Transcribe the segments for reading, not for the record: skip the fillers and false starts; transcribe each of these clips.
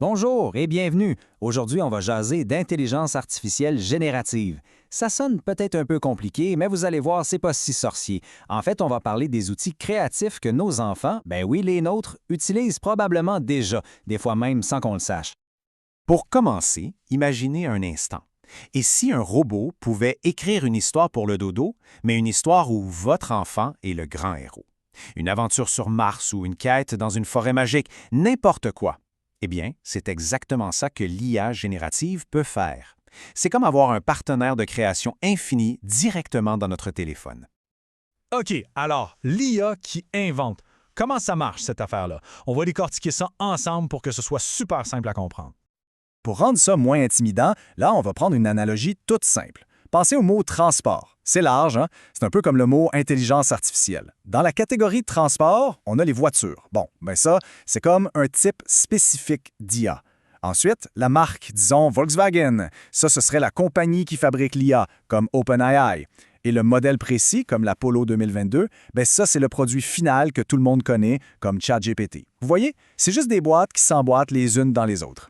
Bonjour et bienvenue. Aujourd'hui, on va jaser d'intelligence artificielle générative. Ça sonne peut-être un peu compliqué, mais vous allez voir, c'est pas si sorcier. En fait, on va parler des outils créatifs que nos enfants, ben oui, les nôtres, utilisent probablement déjà, des fois même sans qu'on le sache. Pour commencer, imaginez un instant. Et si un robot pouvait écrire une histoire pour le dodo, mais une histoire où votre enfant est le grand héros? Une aventure sur Mars ou une quête dans une forêt magique, n'importe quoi. Eh bien, c'est exactement ça que l'IA générative peut faire. C'est comme avoir un partenaire de création infini directement dans notre téléphone. OK, alors, l'IA qui invente. Comment ça marche, cette affaire-là? On va décortiquer ça ensemble pour que ce soit super simple à comprendre. Pour rendre ça moins intimidant, là, on va prendre une analogie toute simple. Pensez au mot transport. C'est large, hein? C'est un peu comme le mot intelligence artificielle. Dans la catégorie de transport, on a les voitures. Bon, ben ça, c'est comme un type spécifique d'IA. Ensuite, la marque, disons Volkswagen. Ça, ce serait la compagnie qui fabrique l'IA, comme OpenAI. Et le modèle précis, comme l'Apollo 2022, ben ça, c'est le produit final que tout le monde connaît, comme ChatGPT. Vous voyez, c'est juste des boîtes qui s'emboîtent les unes dans les autres.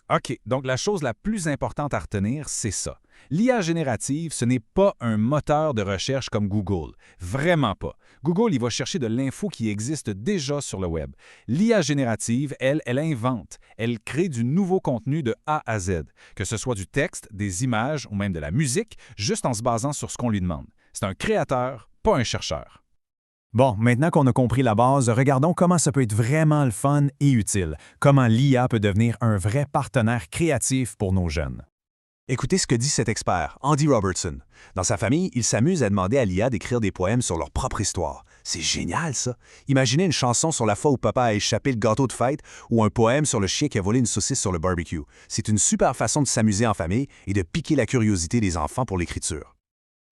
OK, donc la chose la plus importante à retenir, c'est ça. L'IA générative, ce n'est pas un moteur de recherche comme Google. Vraiment pas. Google, il va chercher de l'info qui existe déjà sur le web. L'IA générative, elle invente. Elle crée du nouveau contenu de A à Z, que ce soit du texte, des images ou même de la musique, juste en se basant sur ce qu'on lui demande. C'est un créateur, pas un chercheur. Bon, maintenant qu'on a compris la base, regardons comment ça peut être vraiment le fun et utile, comment l'IA peut devenir un vrai partenaire créatif pour nos jeunes. Écoutez ce que dit cet expert, Andy Robertson. Dans sa famille, il s'amuse à demander à l'IA d'écrire des poèmes sur leur propre histoire. C'est génial, ça! Imaginez une chanson sur la fois où papa a échappé le gâteau de fête ou un poème sur le chien qui a volé une saucisse sur le barbecue. C'est une super façon de s'amuser en famille et de piquer la curiosité des enfants pour l'écriture.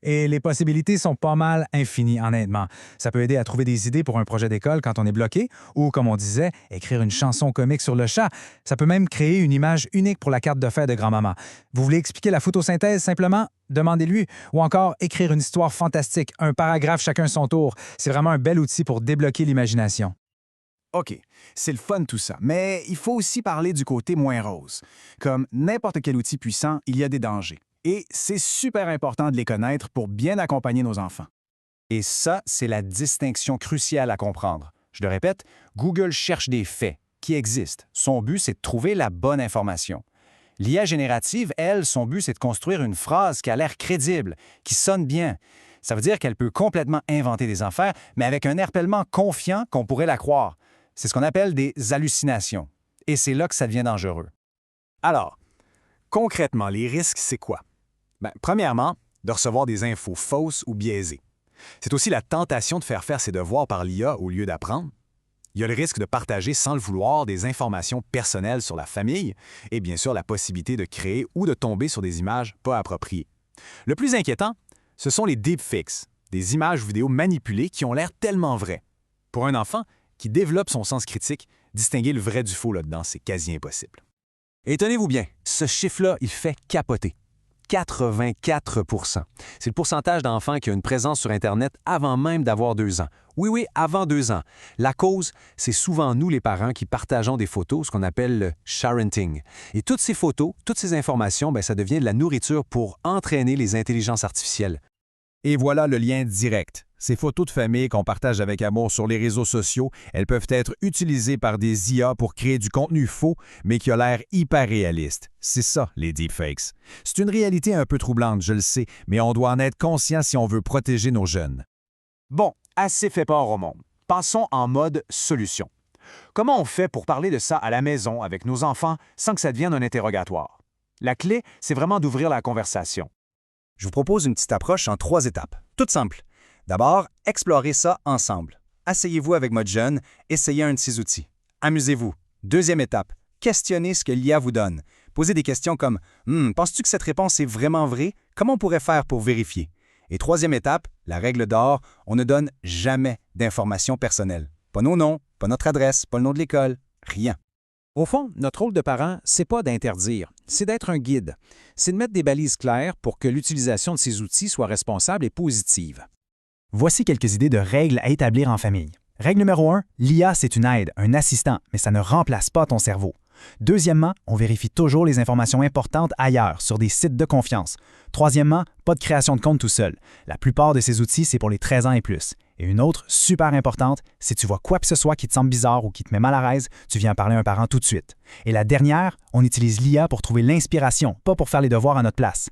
Et les possibilités sont pas mal infinies, honnêtement. Ça peut aider à trouver des idées pour un projet d'école quand on est bloqué, ou, comme on disait, écrire une chanson comique sur le chat. Ça peut même créer une image unique pour la carte de fête de grand-maman. Vous voulez expliquer la photosynthèse simplement? Demandez-lui. Ou encore, écrire une histoire fantastique, un paragraphe chacun son tour. C'est vraiment un bel outil pour débloquer l'imagination. OK, c'est le fun tout ça, mais il faut aussi parler du côté moins rose. Comme n'importe quel outil puissant, il y a des dangers. Et c'est super important de les connaître pour bien accompagner nos enfants. Et ça, c'est la distinction cruciale à comprendre. Je le répète, Google cherche des faits qui existent. Son but, c'est de trouver la bonne information. L'IA générative, elle, son but, c'est de construire une phrase qui a l'air crédible, qui sonne bien. Ça veut dire qu'elle peut complètement inventer des affaires, mais avec un air tellement confiant qu'on pourrait la croire. C'est ce qu'on appelle des hallucinations. Et c'est là que ça devient dangereux. Alors, concrètement, les risques, c'est quoi? Premièrement, de recevoir des infos fausses ou biaisées. C'est aussi la tentation de faire ses devoirs par l'IA au lieu d'apprendre. Il y a le risque de partager sans le vouloir des informations personnelles sur la famille et bien sûr la possibilité de créer ou de tomber sur des images pas appropriées. Le plus inquiétant, ce sont les deepfakes, des images ou vidéos manipulées qui ont l'air tellement vraies. Pour un enfant qui développe son sens critique, distinguer le vrai du faux là-dedans, c'est quasi impossible. Et tenez-vous bien, ce chiffre-là, il fait capoter. 84 %. C'est le pourcentage d'enfants qui ont une présence sur Internet avant même d'avoir 2 ans. Oui, avant 2 ans. La cause, c'est souvent nous, les parents, qui partageons des photos, ce qu'on appelle le sharenting. Et toutes ces photos, toutes ces informations, ça devient de la nourriture pour entraîner les intelligences artificielles. Et voilà le lien direct. Ces photos de famille qu'on partage avec amour sur les réseaux sociaux, elles peuvent être utilisées par des IA pour créer du contenu faux, mais qui a l'air hyper réaliste. C'est ça, les deepfakes. C'est une réalité un peu troublante, je le sais, mais on doit en être conscient si on veut protéger nos jeunes. Bon, assez fait peur au monde. Passons en mode solution. Comment on fait pour parler de ça à la maison avec nos enfants sans que ça devienne un interrogatoire? La clé, c'est vraiment d'ouvrir la conversation. Je vous propose une petite approche en 3 étapes. Toute simple. D'abord, explorez ça ensemble. Asseyez-vous avec votre jeune, essayez un de ces outils. Amusez-vous. Deuxième étape, questionnez ce que l'IA vous donne. Posez des questions comme « Penses-tu que cette réponse est vraiment vraie? Comment on pourrait faire pour vérifier? » Et troisième étape, la règle d'or, on ne donne jamais d'informations personnelles. Pas nos noms, pas notre adresse, pas le nom de l'école, rien. Au fond, notre rôle de parent, c'est pas d'interdire, c'est d'être un guide. C'est de mettre des balises claires pour que l'utilisation de ces outils soit responsable et positive. Voici quelques idées de règles à établir en famille. Règle numéro 1, l'IA, c'est une aide, un assistant, mais ça ne remplace pas ton cerveau. Deuxièmement, on vérifie toujours les informations importantes ailleurs, sur des sites de confiance. Troisièmement, pas de création de compte tout seul. La plupart de ces outils, c'est pour les 13 ans et plus. Et une autre, super importante, si tu vois quoi que ce soit qui te semble bizarre ou qui te met mal à l'aise, tu viens parler à un parent tout de suite. Et la dernière, on utilise l'IA pour trouver l'inspiration, pas pour faire les devoirs à notre place.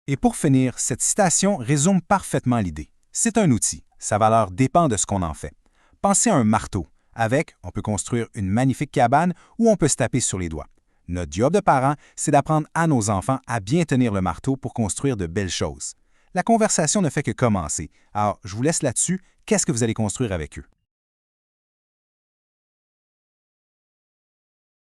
Et pour finir, cette citation résume parfaitement l'idée. C'est un outil. Sa valeur dépend de ce qu'on en fait. Pensez à un marteau. Avec, on peut construire une magnifique cabane ou on peut se taper sur les doigts. Notre job de parents, c'est d'apprendre à nos enfants à bien tenir le marteau pour construire de belles choses. La conversation ne fait que commencer. Alors, je vous laisse là-dessus. Qu'est-ce que vous allez construire avec eux?